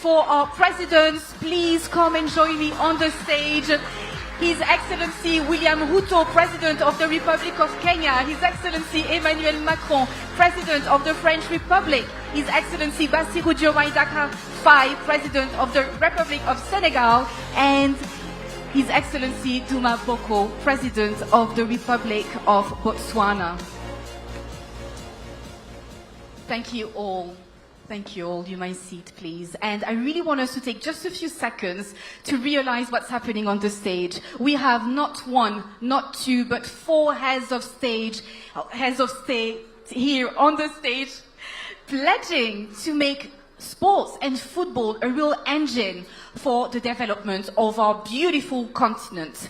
for our presidents, please come and join me on the stage. His Excellency William Ruto, President of the Republic of Kenya. His Excellency Emmanuel Macron, President of the French Republic. His Excellency Bassirou Diomaye Faye, President of the Republic of Senegal. And His Excellency Duma Boko, President of the Republic of Botswana. Thank you all. Thank you all. You may seat, please. And I really want us to take just a few seconds to realize what's happening on the stage. We have not one, not two, but 4 heads of state here on the stage, pledging to make sports and football a real engine for the development of our beautiful continent.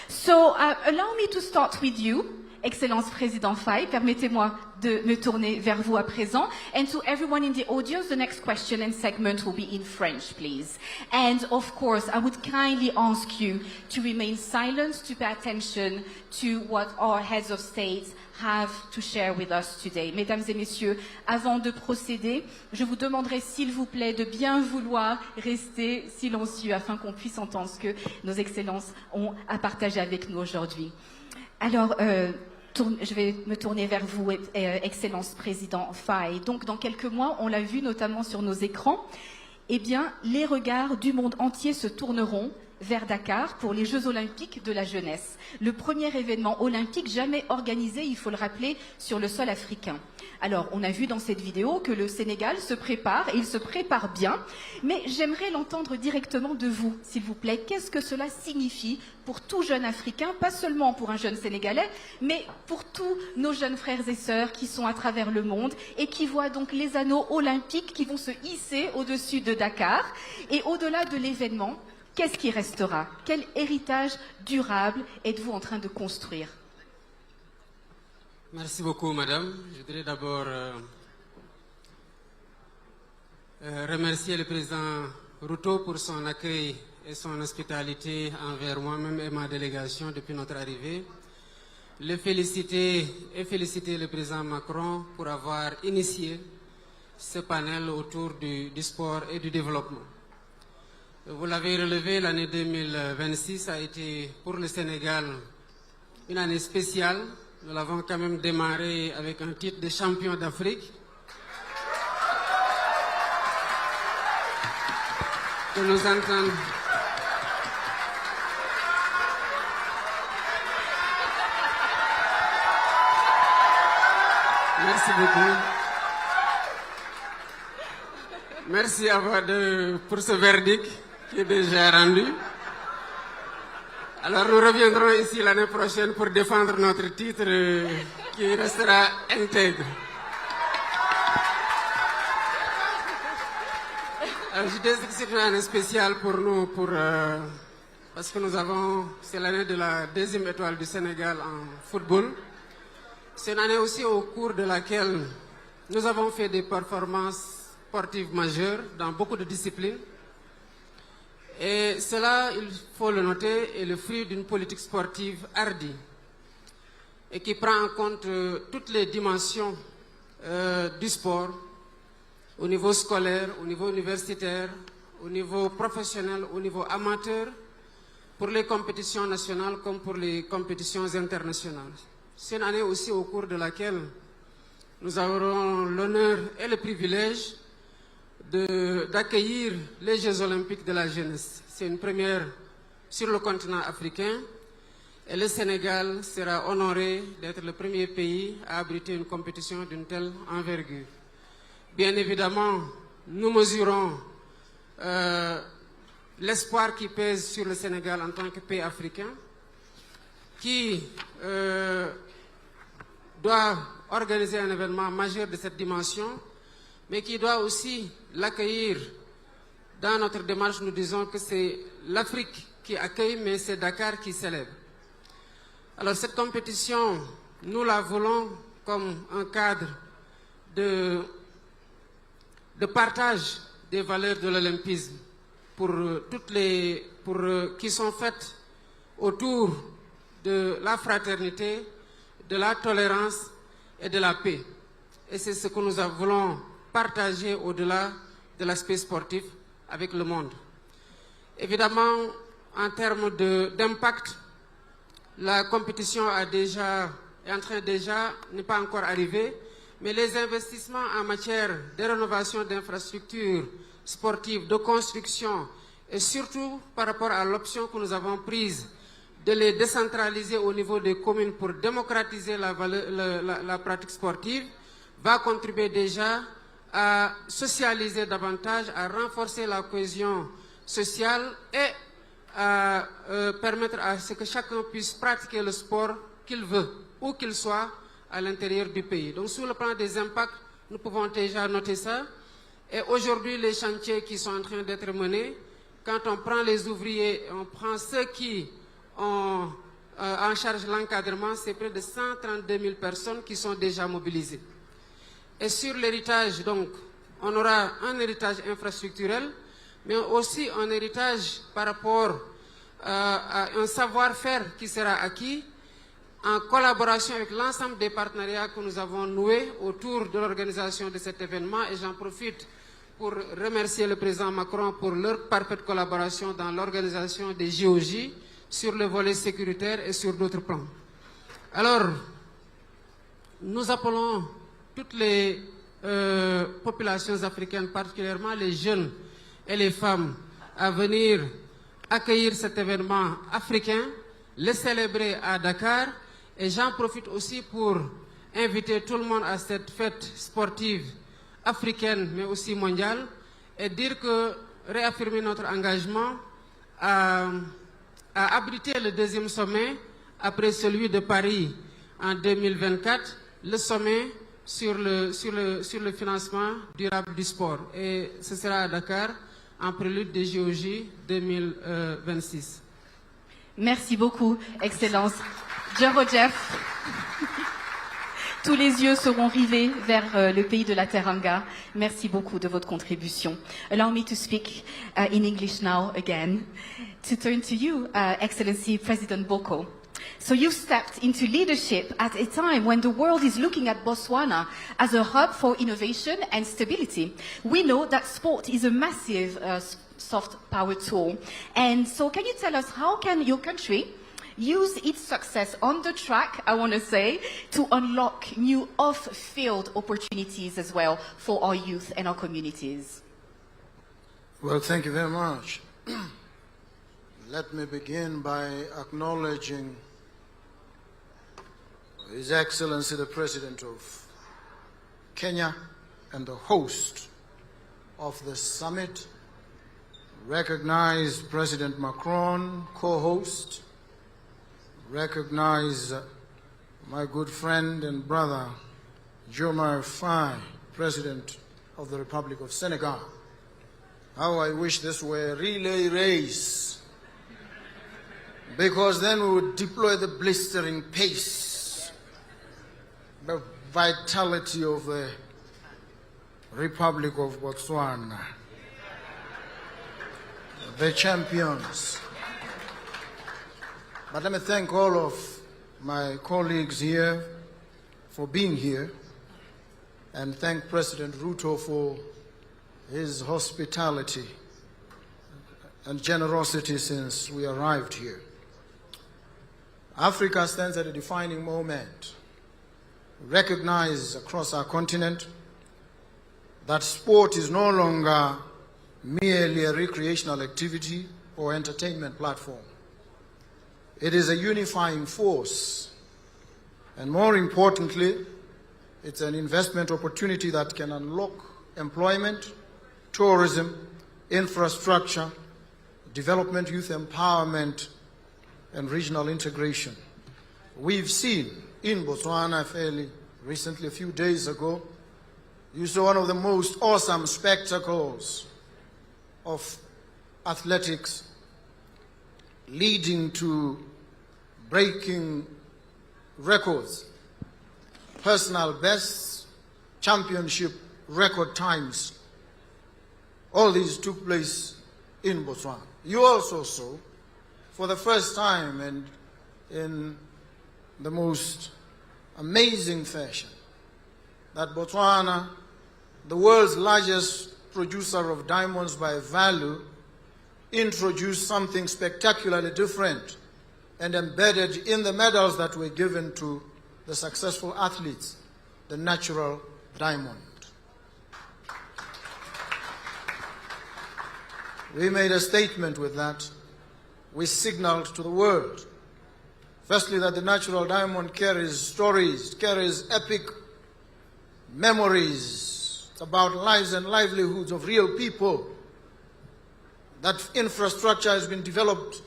So allow me to start with you, Excellence Président Faye. Permettez-moi de me tourner vers vous à présent. And to everyone in the audience, the next question and segment will be in French, please. And of course, I would kindly ask you to remain silent, to pay attention to what our heads of state have to share with us today. Mesdames et messieurs, avant de procéder, je vous demanderai s'il vous plaît de bien vouloir rester silencieux afin qu'on puisse entendre ce que nos excellences ont à partager avec nous aujourd'hui. Alors, je vais me tourner vers vous, Excellence Président Faye. Donc, dans quelques mois, on l'a vu notamment sur nos écrans, eh bien, les regards du monde entier se tourneront vers Dakar pour les Jeux Olympiques de la jeunesse. Le premier événement olympique jamais organisé, il faut le rappeler, sur le sol africain. Alors, on a vu dans cette vidéo que le Sénégal se prépare, et il se prépare bien, mais j'aimerais l'entendre directement de vous, s'il vous plaît. Qu'est-ce que cela signifie pour tout jeune Africain, pas seulement pour un jeune Sénégalais, mais pour tous nos jeunes frères et sœurs qui sont à travers le monde et qui voient donc les anneaux olympiques qui vont se hisser au-dessus de Dakar. Et au-delà de l'événement, qu'est-ce qui restera? Quel héritage durable êtes-vous en train de construire? Merci beaucoup, madame. Je voudrais d'abord remercier le président Ruto pour son accueil et son hospitalité envers moi-même et ma délégation depuis notre arrivée. Le féliciter et féliciter le président Macron pour avoir initié ce panel autour du sport et du développement. Vous l'avez relevé, l'année 2026 a été pour le Sénégal une année spéciale. Nous l'avons quand même démarré avec un titre de champion d'Afrique. Que nous entendons. Merci beaucoup. Merci à vous pour ce verdict qui est déjà rendu. Alors nous reviendrons ici l'année prochaine pour défendre notre titre qui restera intègre. Alors, je dis que c'est une année spéciale pour nous, parce que c'est l'année de la 2e étoile du Sénégal en football. C'est une année aussi au cours de laquelle nous avons fait des performances sportives majeures dans beaucoup de disciplines. Et cela, il faut le noter, est le fruit d'une politique sportive hardie et qui prend en compte toutes les dimensions du sport, au niveau scolaire, au niveau universitaire, au niveau professionnel, au niveau amateur, pour les compétitions nationales comme pour les compétitions internationales. C'est une année aussi au cours de laquelle nous aurons l'honneur et le privilège d'accueillir les Jeux Olympiques de la jeunesse. C'est une première sur le continent africain et le Sénégal sera honoré d'être le premier pays à abriter une compétition d'une telle envergure. Bien évidemment, nous mesurons l'espoir qui pèse sur le Sénégal en tant que pays africain qui doit organiser un événement majeur de cette dimension, mais qui doit aussi l'accueillir. Dans notre démarche, nous disons que c'est l'Afrique qui accueille, mais c'est Dakar qui célèbre. Alors cette compétition, nous la voulons comme un cadre de partage des valeurs de l'olympisme qui sont faites autour de la fraternité, de la tolérance et de la paix. Et c'est ce que nous voulons partager au-delà de l'aspect sportif avec le monde. Évidemment, en termes d'impact, la compétition est en train n'est pas encore arrivée, mais les investissements en matière de rénovation d'infrastructures sportives, de construction, et surtout par rapport à l'option que nous avons prise de les décentraliser au niveau des communes pour démocratiser la pratique sportive, va contribuer déjà à socialiser davantage, à renforcer la cohésion sociale et à permettre à ce que chacun puisse pratiquer le sport qu'il veut, où qu'il soit, à l'intérieur du pays. Donc sur le plan des impacts, nous pouvons déjà noter ça. Et aujourd'hui, les chantiers qui sont en train d'être menés, quand on prend les ouvriers, on prend ceux qui ont en charge l'encadrement, c'est près de 132 000 personnes qui sont déjà mobilisées. Et sur l'héritage, donc, on aura un héritage infrastructurel, mais aussi un héritage par rapport à un savoir-faire qui sera acquis en collaboration avec l'ensemble des partenariats que nous avons noués autour de l'organisation de cet événement. Et j'en profite pour remercier le président Macron pour leur parfaite collaboration dans l'organisation des JOJ sur le volet sécuritaire et sur d'autres plans. Alors, nous appelons toutes les populations africaines, particulièrement les jeunes et les femmes, à venir accueillir cet événement africain, le célébrer à Dakar. Et j'en profite aussi pour inviter tout le monde à cette fête sportive africaine, mais aussi mondiale, et dire que réaffirmer notre engagement à abriter le deuxième sommet, après celui de Paris en 2024, le sommet sur le financement durable du sport. Et ce sera à Dakar, en prélude des JOJ 2026. Merci beaucoup, Excellence. Jeff. Tous les yeux seront rivés vers le pays de la Teranga. Merci beaucoup de votre contribution. Allow me to speak in English now again. To turn to you, Excellency President Boko. So you stepped into leadership at a time when the world is looking at Botswana as a hub for innovation and stability. We know that sport is a massive soft power tool. And so can you tell us, how can your country use its success on the track, I want to say, to unlock new off-field opportunities as well for our youth and our communities? Well, thank you very much. Let me begin by acknowledging His Excellency the President of Kenya and the host of the summit, recognize President Macron, co-host, recognize my good friend and brother, Diomaye Faye, President of the Republic of Senegal. How I wish this were a relay race, because then we would deploy the blistering pace, the vitality of the Republic of Botswana, the champions. But let me thank all of my colleagues here for being here, and thank President Ruto for his hospitality and generosity since we arrived here. Africa stands at a defining moment. We recognize across our continent that sport is no longer merely a recreational activity or entertainment platform. It is a unifying force, and more importantly, it's an investment opportunity that can unlock employment, tourism, infrastructure, development, youth empowerment, and regional integration. We've seen in Botswana fairly recently, a few days ago, you saw one of the most awesome spectacles of athletics leading to breaking records, personal bests, championship record times. All these took place in Botswana. You also saw, for the first time and in the most amazing fashion, that Botswana, the world's largest producer of diamonds by value, introduced something spectacularly different and embedded in the medals that were given to the successful athletes, the natural diamond. We made a statement with that. We signaled to the world, firstly, that the natural diamond carries stories, carries epic memories. It's about lives and livelihoods of real people. That infrastructure has been developed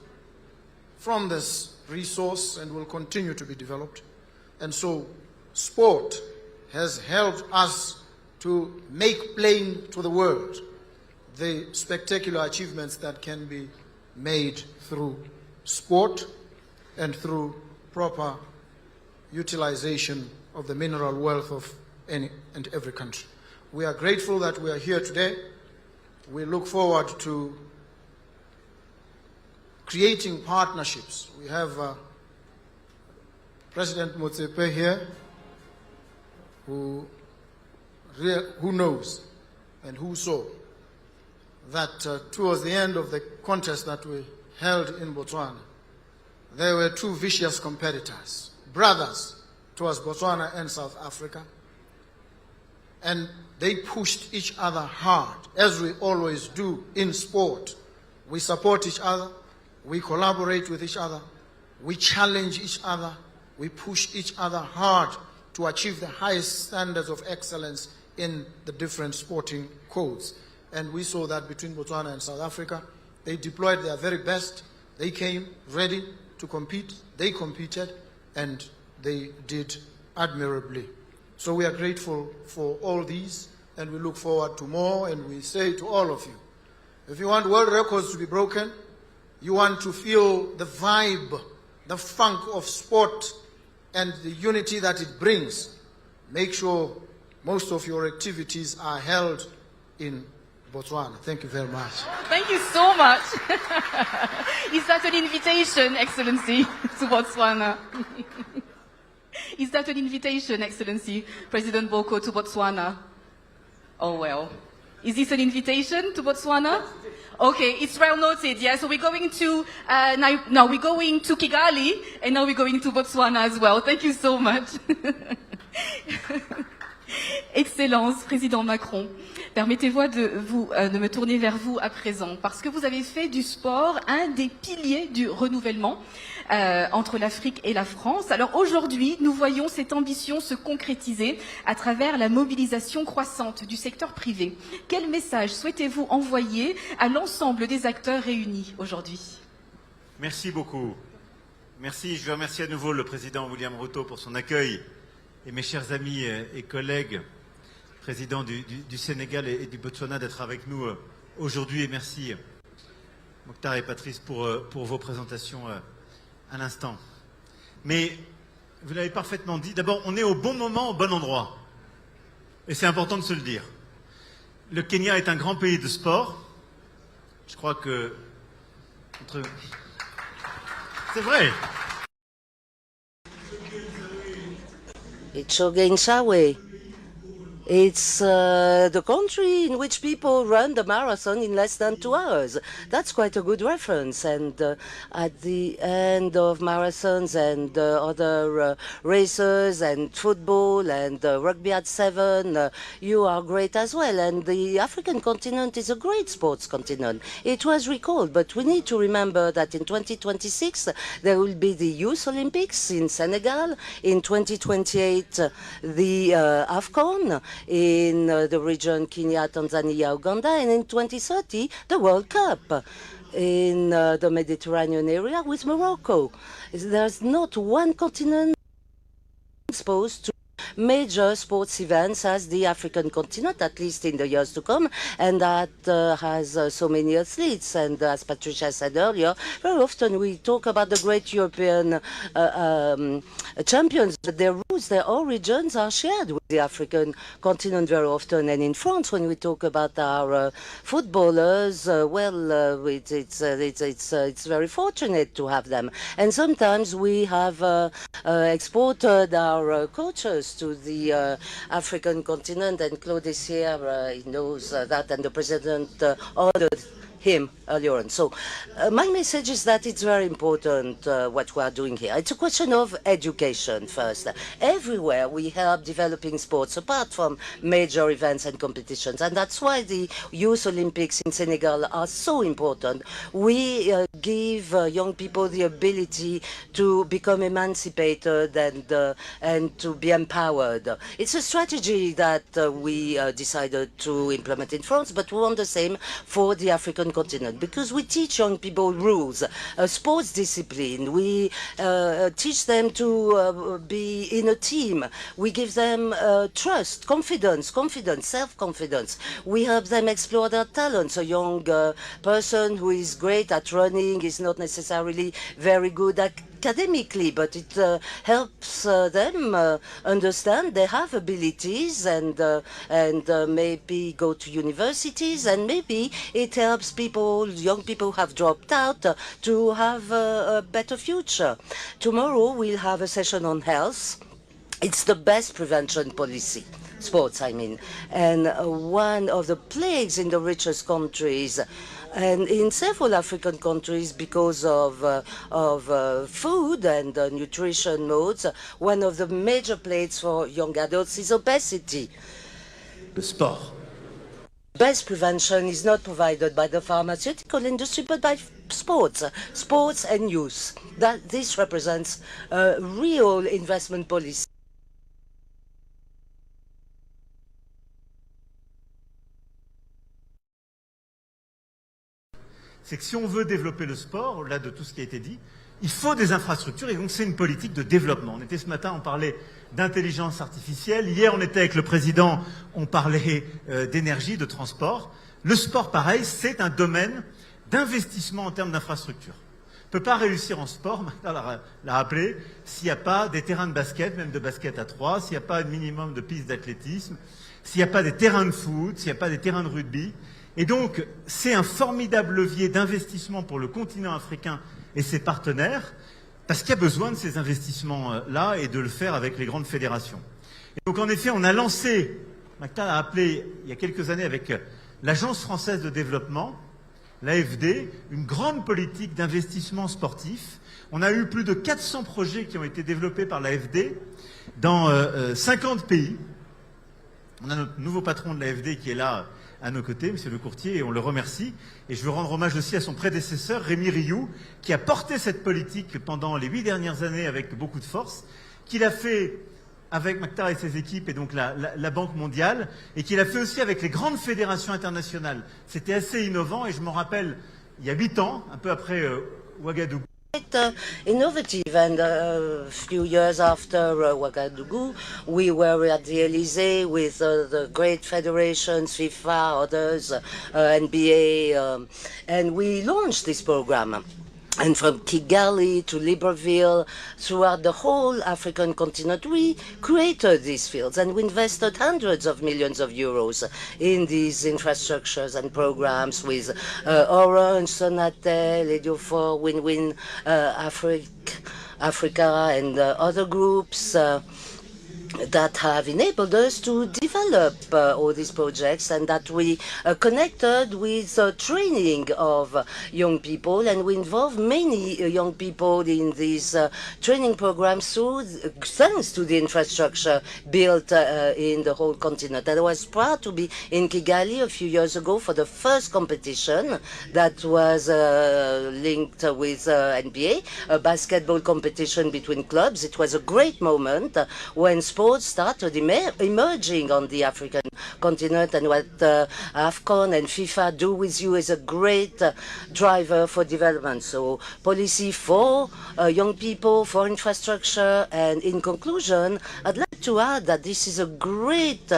from this resource and will continue to be developed. And so sport has helped us to make plain to the world the spectacular achievements that can be made through sport and through proper utilization of the mineral wealth of any and every country. We are grateful that we are here today. We look forward to creating partnerships. We have President Motsepe here, who knows and who saw that towards the end of the contest that we held in Botswana, there were two vicious competitors, brothers towards Botswana and South Africa, and they pushed each other hard, as we always do in sport. We support each other, we collaborate with each other, we challenge each other, we push each other hard to achieve the highest standards of excellence in the different sporting codes. And we saw that between Botswana and South Africa. They deployed their very best. They came ready to compete. They competed, and they did admirably. So we are grateful for all these, and we look forward to more, and we say to all of you, if you want world records to be broken, you want to feel the vibe, the funk of sport, and the unity that it brings, make sure most of your activities are held in Botswana. Thank you very much. Thank you so much. Is that an invitation, Excellency, to Botswana? Is that an invitation, Excellency, President Boko, to Botswana? Oh well. Is this an invitation to Botswana? Okay, it's well noted. Yeah, so we're going to now we're going to Kigali, and now we're going to Botswana as well. Thank you so much. Excellence, Président Macron. Permettez-moi de me tourner vers vous à présent, parce que vous avez fait du sport un des piliers du renouvellement entre l'Afrique et la France. Alors aujourd'hui, nous voyons cette ambition se concrétiser à travers la mobilisation croissante du secteur privé. Quel message souhaitez-vous envoyer à l'ensemble des acteurs réunis aujourd'hui? Merci beaucoup. Merci. Je veux remercier à nouveau le président William Ruto pour son accueil et mes chers amis et collègues, présidents du Sénégal et du Botswana, d'être avec nous aujourd'hui. Et merci Mokhtar et Patrice pour vos présentations à l'instant. Mais vous l'avez parfaitement dit, d'abord on est au bon moment, au bon endroit. Et c'est important de se le dire. Le Kenya est un grand pays de sport. Je crois que... C'est vrai. It's Shogainsawe. It's the country in which people run the marathon in less than 2 hours. That's quite a good reference. And at the end of marathons and other races and football and rugby at 7, you are great as well. And the African continent is a great sports continent. It was recalled, but we need to remember that in 2026 there will be the Youth Olympics in Senegal. In 2028, the AFCON in the region Kenya, Tanzania, Uganda, and in 2030, the World Cup in the Mediterranean area with Morocco. There's not one continent exposed to major sports events as the African continent, at least in the years to come, and that has so many athletes. And as Patricia said earlier, very often we talk about the great European champions, but their roots roots, their origins are shared with the African continent very often. And in France, when we talk about our footballers, it's very fortunate to have them. And sometimes we have exported our coaches to the African continent, and Claude is here, he knows that, and the president ordered him earlier on. So my message is that it's very important what we are doing here. It's a question of education first. Everywhere we help developing sports apart from major events and competitions, and that's why the Youth Olympics in Senegal are so important. We give young people the ability to become emancipated and to be empowered. It's a strategy that we decided to implement in France, but we want the same for the African continent, because we teach young people rules, sports discipline. We teach them to be in a team. We give them trust, confidence, self-confidence. We help them explore their talents. A young person who is great at running is not necessarily very good at academically, but it helps them understand they have abilities and maybe go to universities, and maybe it helps young people who have dropped out to have a better future. Tomorrow we'll have a session on health. It's the best prevention policy. Sports, I mean. And one of the plagues in the richest countries and in several African countries, because of food and nutrition modes, one of the major plagues for young adults is obesity. Le sport. Best prevention is not provided by the pharmaceutical industry, but by sports and youth. This represents a real investment policy. C'est que si on veut développer le sport, au-delà de tout ce qui a été dit, il faut des infrastructures, et donc c'est une politique de développement. On était ce matin, on parlait d'intelligence artificielle. Hier, on était avec le président, on parlait d'énergie, de transport. Le sport, pareil, c'est un domaine d'investissement en termes d'infrastructures. On ne peut pas réussir en sport, Martha l'a rappelé, s'il n'y a pas des terrains de basket, même de basket à 3, s'il n'y a pas un minimum de pistes d'athlétisme, s'il n'y a pas des terrains de foot, s'il n'y a pas des terrains de rugby. Et donc, c'est un formidable levier d'investissement pour le continent africain et ses partenaires, parce qu'il y a besoin de ces investissements-là et de le faire avec les grandes fédérations. Et donc, en effet, on a lancé, Martha l'a appelé il y a quelques années avec l'Agence française de développement, l'AFD, une grande politique d'investissement sportif. On a eu plus de 400 projets qui ont été développés par l'AFD dans 50 pays. On a notre nouveau patron de l'AFD qui est là à nos côtés, Monsieur le Courtier, et on le remercie. Et je veux rendre hommage aussi à son prédécesseur, Rémi Rioux, qui a porté cette politique pendant les 8 dernières années avec beaucoup de force, qu'il a fait avec Maktar et ses équipes, et donc la Banque mondiale, et qu'il a fait aussi avec les grandes fédérations internationales. C'était assez innovant, et je m'en rappelle, il y a 8 ans, un peu après Ouagadougou, Innovative, and a few years after Ouagadougou, we were at the Elysee with the great federations, FIFA, others, NBA, and we launched this program. And from Kigali to Libreville, throughout the whole African continent, we created these fields, and we invested hundreds of millions of euros in these infrastructures and programs with Orange, Sonatel, Ediofor, Win-Win Africa, and other groups that have enabled us to develop all these projects, and that we connected with training of young people, and we involve many young people in these training programs thanks to the infrastructure built in the whole continent. And I was proud to be in Kigali a few years ago for the first competition that was linked with NBA, a basketball competition between clubs. It was a great moment when sports sports started emerging on the African continent, and what AFCON and FIFA do with you is a great driver for development. So policy for young people, for infrastructure, and in conclusion, I'd like to add that this is a great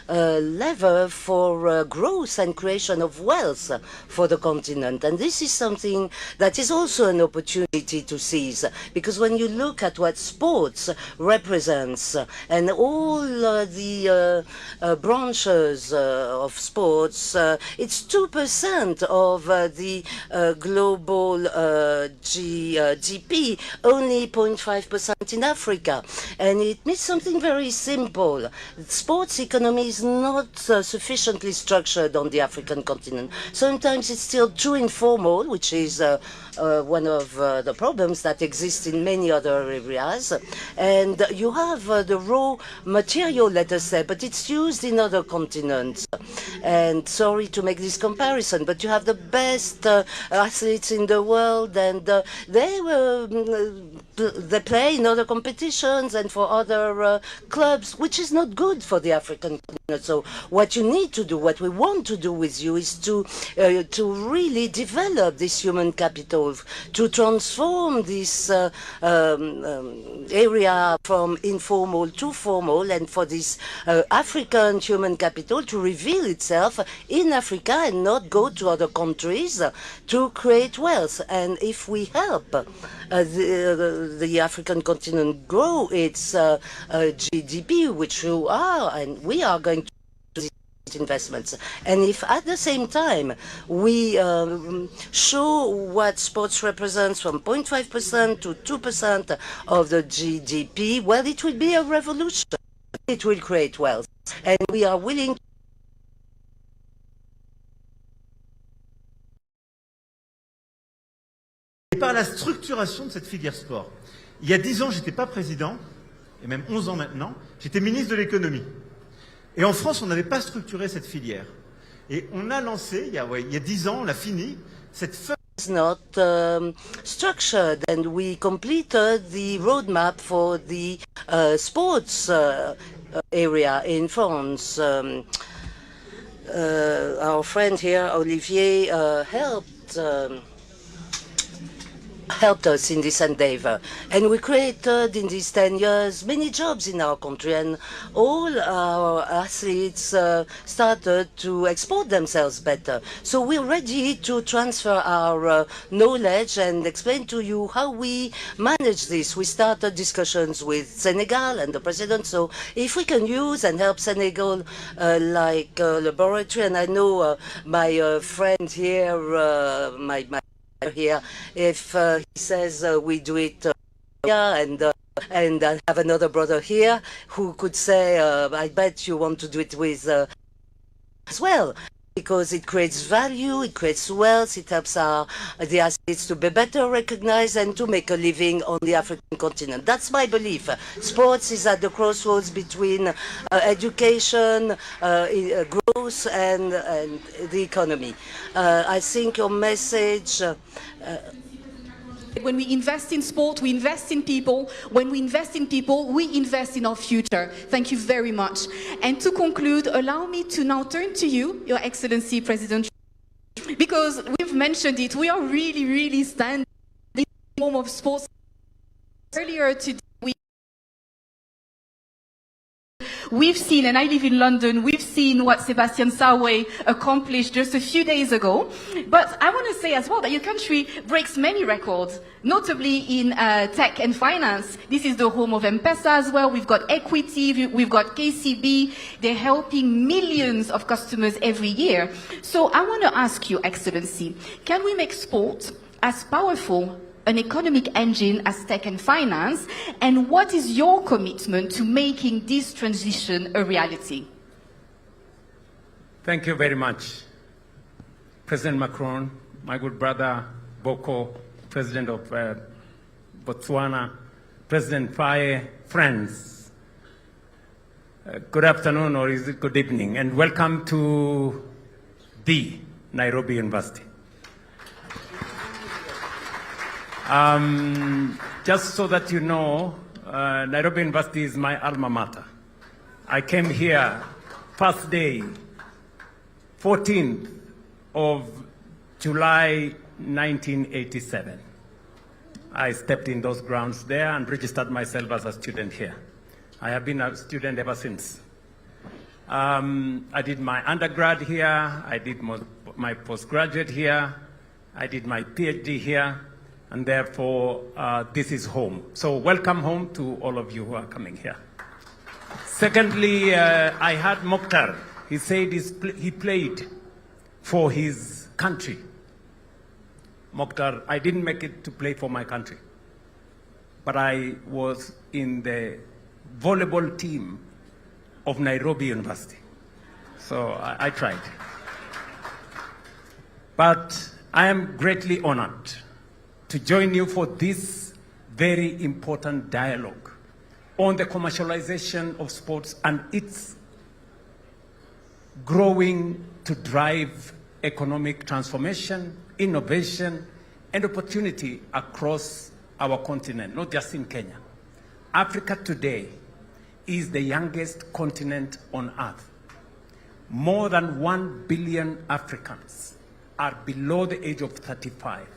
lever for growth and creation of wealth for the continent. And this is something that is also an opportunity to seize, because when you look at what sports represents and all the branches of sports, it's 2% of the global GDP, only 0.5% in Africa. And it means something very simple. Sports economy is not sufficiently structured on the African continent. Sometimes it's still too informal, which is one of the problems that exist in many other areas. And you have the raw material, let us say, but it's used in other continents. And sorry to make this comparison, but you have the best athletes in the world, and they play in other competitions and for other clubs, which is not good for the African continent. So what you need to do, what we want to do with you, is to really develop this human capital, to transform this area from informal to formal, and for this African human capital to reveal itself in Africa and not go to other countries to create wealth. And if we help the African continent grow its GDP, which you are, and we are going to investments, and if at the same time we show what sports represents from 0.5% to 2% of the GDP, well, it will be a revolution. It will create wealth, and we are willing to par la structuration de cette filière sport. Il y a 10 ans, je n'étais pas président, et même 11 ans maintenant, j'étais ministre de l'économie. Et en France, on n'avait pas structuré cette filière. Et on a lancé, il y a 10 ans, on l'a fini, cette not structured, and we completed the roadmap for the sports area in France. Our friend here, Olivier, helped us in this endeavor. And we created in these 10 years many jobs in our country, and all our athletes started to export themselves better. So we're ready to transfer our knowledge and explain to you how we manage this. We started discussions with Senegal and the president, so if we can use and help Senegal like laboratory, and I know my friend here, my here, if he says we do it and I have another brother here who could say, I bet you want to do it with as well, because it creates value, it creates wealth, it helps the athletes to be better recognized and to make a living on the African continent. That's my belief. Sports is at the crossroads between education, growth, and the economy. I think your message... When we invest in sport, we invest in people. When we invest in people, we invest in our future. Thank you very much. And to conclude, allow me to now turn to you, Your Excellency President, because we've mentioned it, we are really, really standing in the home of sports. Earlier today, we've seen, and I live in London, we've seen what Sebastian Sawe accomplished just a few days ago. But I want to say as well that your country breaks many records, notably in tech and finance. This is the home of M-Pesa as well. We've got equity, we've got KCB. They're helping millions of customers every year. So I want to ask you, Excellency, can we make sport as powerful an economic engine as tech and finance, and what is your commitment to making this transition a reality? Thank you very much, President Macron, my good brother Boko, President of Botswana, President Faye, friends. Good afternoon, or is it good evening, and welcome to the Nairobi University. Just so that you know, Nairobi University is my alma mater. I came here first day, 14th of July 1987. I stepped in those grounds there and registered myself as a student here. I have been a student ever since. I did my undergrad here, I did my postgraduate here, I did my PhD here, and therefore this is home. So welcome home to all of you who are coming here. Secondly, I had Mokhtar. He said he played for his country. Mokhtar, I didn't make it to play for my country, but I was in the volleyball team of Nairobi University. So I tried. But I am greatly honored to join you for this very important dialogue on the commercialization of sports and its growing to drive economic transformation, innovation, and opportunity across our continent, not just in Kenya. Africa today is the youngest continent on earth. More than 1 billion Africans are below the age of 35.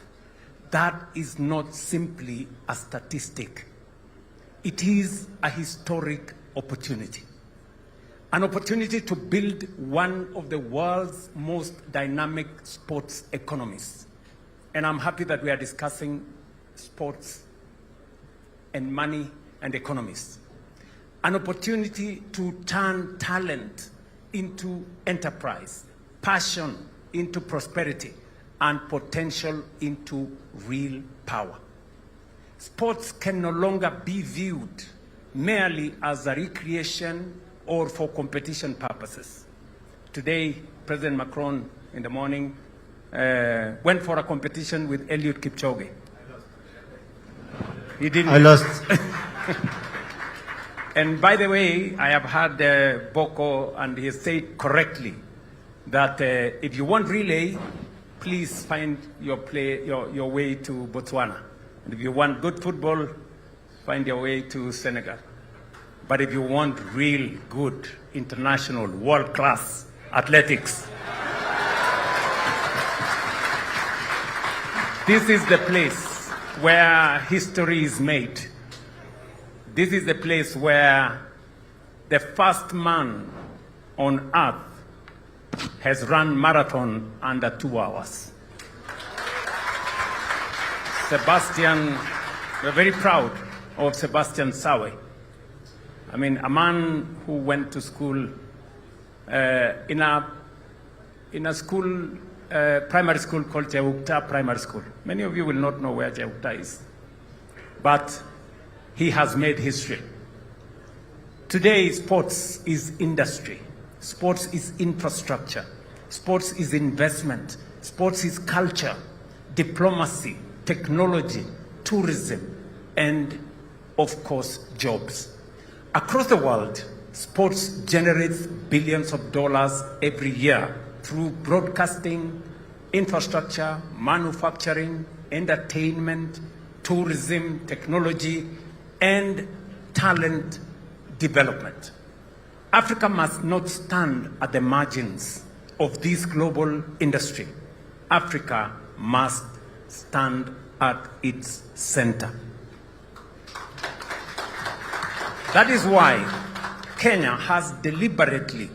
That is not simply a statistic. It is a historic opportunity. An opportunity to build one of the world's most dynamic sports economies. And I'm happy that we are discussing sports and money and economies. An opportunity to turn talent into enterprise, passion into prosperity, and potential into real power. Sports can no longer be viewed merely as a recreation or for competition purposes. Today, President Macron in the morning went for a competition with Eliud Kipchoge. He didn't. I lost. And by the way, I have heard Boko, and he said correctly that if you want relay, please find your way to Botswana. And if you want good football, find your way to Senegal. But if you want real good, international, world-class athletics, this is the place where history is made. This is the place where the first man on earth has run marathon under 2 hours. Sebastian, we're very proud of Sebastian Sawe. I mean, a man who went to school in a school, primary school called Jeukta Primary School. Many of you will not know where Jeukta is, but he has made history. Today, sports is industry. Sports is infrastructure. Sports is investment. Sports is culture, diplomacy, technology, tourism, and, of course, jobs. Across the world, sports generates billions of dollars every year through broadcasting, infrastructure, manufacturing, entertainment, tourism, technology, and talent development. Africa must not stand at the margins of this global industry. Africa must stand at its center. That is why Kenya has deliberately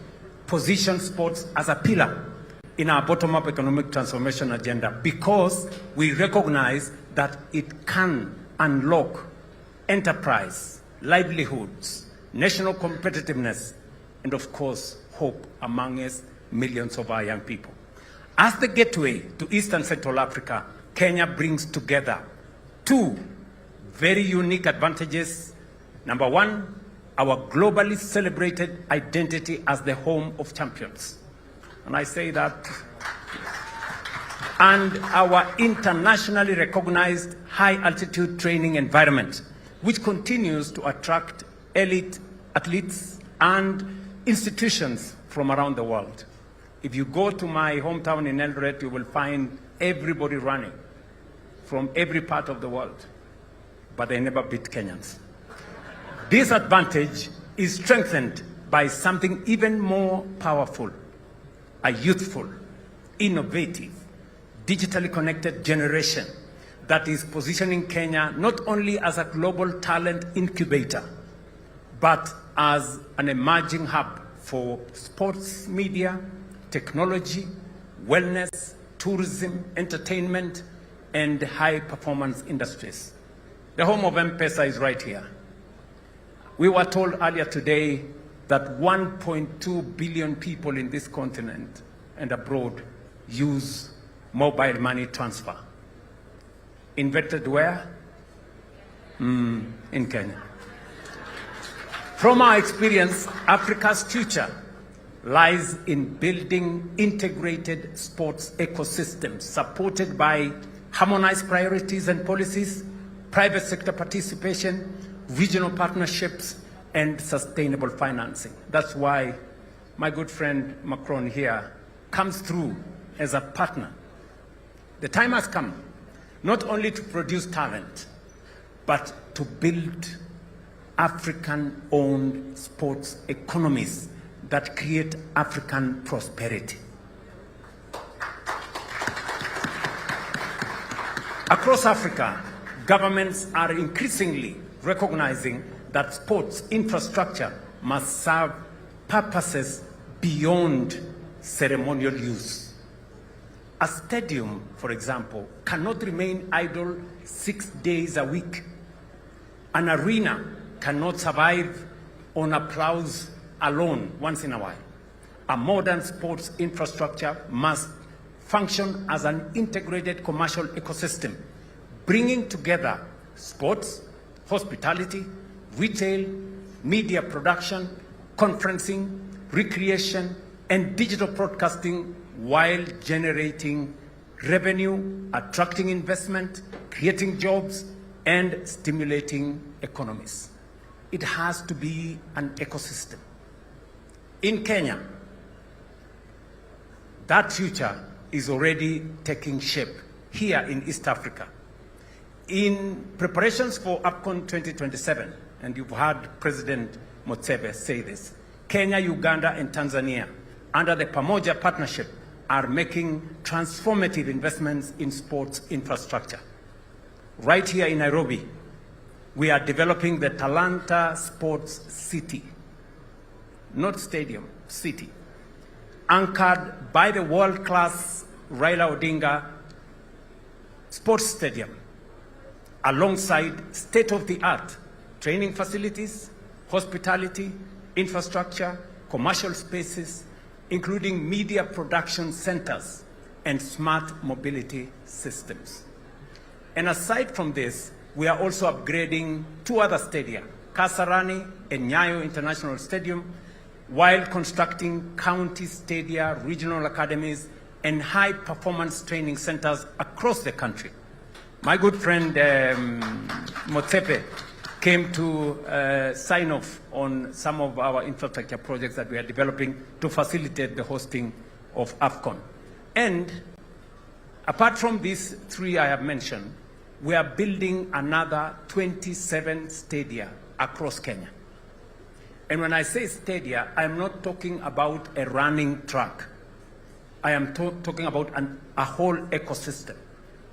positioned sports as a pillar in our bottom-up economic transformation agenda, because we recognize that it can unlock enterprise, livelihoods, national competitiveness, and of course, hope amongst millions of our young people. As the gateway to East and Central Africa, Kenya brings together two very unique advantages. Number one, our globally celebrated identity as the home of champions. And I say that. And our internationally recognized high-altitude training environment, which continues to attract elite athletes and institutions from around the world. If you go to my hometown in Eldoret, you will find everybody running from every part of the world, but they never beat Kenyans. This advantage is strengthened by something even more powerful, a youthful, innovative, digitally connected generation that is positioning Kenya not only as a global talent incubator, but as an emerging hub for sports media, technology, wellness, tourism, entertainment, and high-performance industries. The home of M-Pesa is right here. We were told earlier today that 1.2 billion people in this continent and abroad use mobile money transfer. Invented where? In Kenya. From our experience, Africa's future lies in building integrated sports ecosystems supported by harmonized priorities and policies, private sector participation, regional partnerships, and sustainable financing. That's why my good friend Macron here comes through as a partner. The time has come not only to produce talent, but to build African-owned sports economies that create African prosperity. Across Africa, governments are increasingly recognizing that sports infrastructure must serve purposes beyond ceremonial use. A stadium, for example, cannot remain idle 6 days a week. An arena cannot survive on applause alone once in a while. A modern sports infrastructure must function as an integrated commercial ecosystem, bringing together sports, hospitality, retail, media production, conferencing, recreation, and digital broadcasting while generating revenue, attracting investment, creating jobs, and stimulating economies. It has to be an ecosystem. In Kenya, that future is already taking shape here in East Africa. In preparations for AFCON 2027, and you've heard President Mutsebe say this, Kenya, Uganda, and Tanzania, under the Pamoja Partnership, are making transformative investments in sports infrastructure. Right here in Nairobi, we are developing the Talanta Sports City, not stadium, city, anchored by the world-class Raila Odinga Sports Stadium, alongside state-of-the-art training facilities, hospitality, infrastructure, commercial spaces, including media production centers and smart mobility systems. And aside from this, we are also upgrading 2 other stadia, Kasarani and Nyayo International Stadium, while constructing county stadia, regional academies, and high-performance training centers across the country. My good friend Motsepe came to sign off on some of our infrastructure projects that we are developing to facilitate the hosting of AFCON. And apart from these 3 I have mentioned, we are building another 27 stadia across Kenya. And when I say stadia, I'm not talking about a running track. I am talking about a whole ecosystem.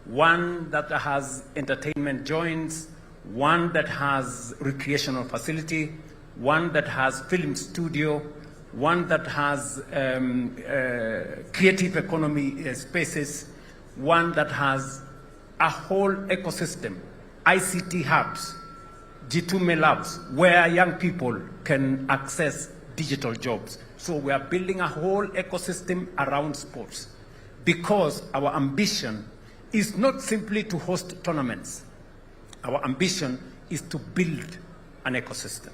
One that has entertainment joints, one that has recreational facility, one that has film studio, one that has creative economy spaces, one that has a whole ecosystem, ICT hubs, G2Me labs, where young people can access digital jobs. So we are building a whole ecosystem around sports because our ambition is not simply to host tournaments. Our ambition is to build an ecosystem.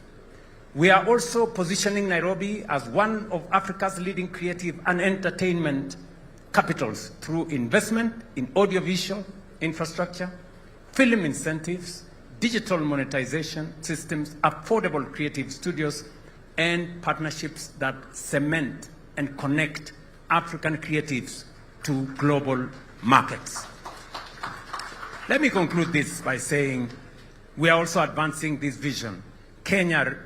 We are also positioning Nairobi as one of Africa's leading creative and entertainment capitals through investment in audiovisual infrastructure, film incentives, digital monetization systems, affordable creative studios, and partnerships that cement and connect African creatives to global markets. Let me conclude this by saying we are also advancing this vision. Kenya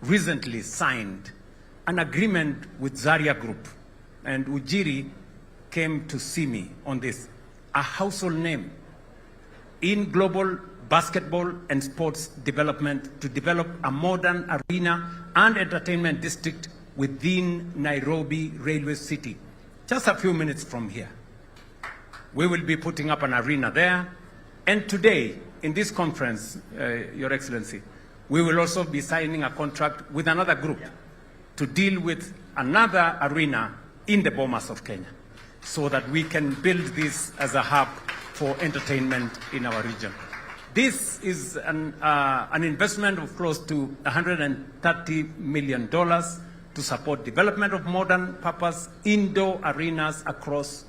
recently signed an agreement with Zaria Group, and Ujiri came to see me on this, a household name in global basketball and sports development to develop a modern arena and entertainment district within Nairobi Railway City, just a few minutes from here. We will be putting up an arena there. And today, in this conference, Your Excellency, we will also be signing a contract with another group to deal with another arena in the Bomas of Kenya, so that we can build this as a hub for entertainment in our region. This is an investment of close to $130 million to support development of modern purpose indoor arenas across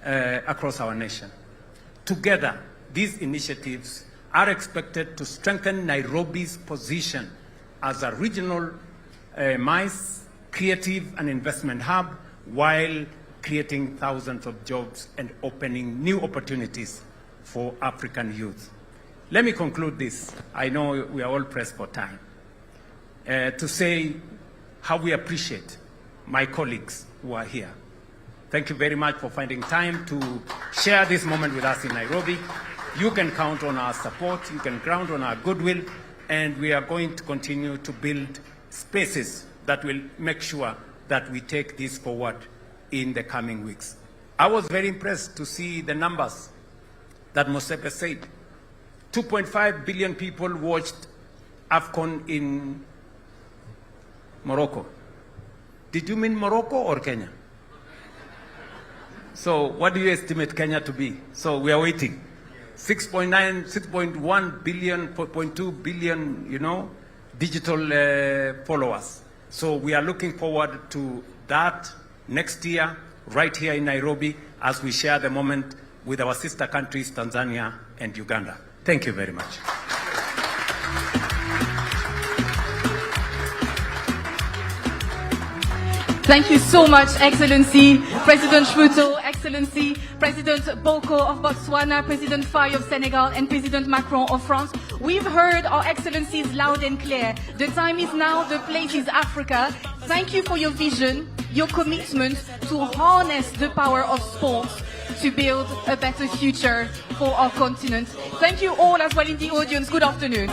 our nation. Together, these initiatives are expected to strengthen Nairobi's position as a regional MICE, creative and investment hub, while creating thousands of jobs and opening new opportunities for African youth. Let me conclude this. I know we are all pressed for time. To say how we appreciate my colleagues who are here. Thank you very much for finding time to share this moment with us in Nairobi. You can count on our support, you can count on our goodwill, and we are going to continue to build spaces that will make sure that we take this forward in the coming weeks. I was very impressed to see the numbers that Mosepe said. 2.5 billion people watched AFCON in Morocco. Did you mean Morocco or Kenya? So what do you estimate Kenya to be? So we are waiting. 6.9, 6.1 billion, 4.2 billion, digital followers. So we are looking forward to that next year, right here in Nairobi, as we share the moment with our sister countries, Tanzania and Uganda. Thank you very much. Thank you so much, Excellency, President Shruto, Excellency, President Boko of Botswana, President Faye of Senegal, and President Macron of France. We've heard our Excellencies loud and clear. The time is now, the place is Africa. Thank you for your vision, your commitment to harness the power of sports to build a better future for our continent. Thank you all as well in the audience. Good afternoon.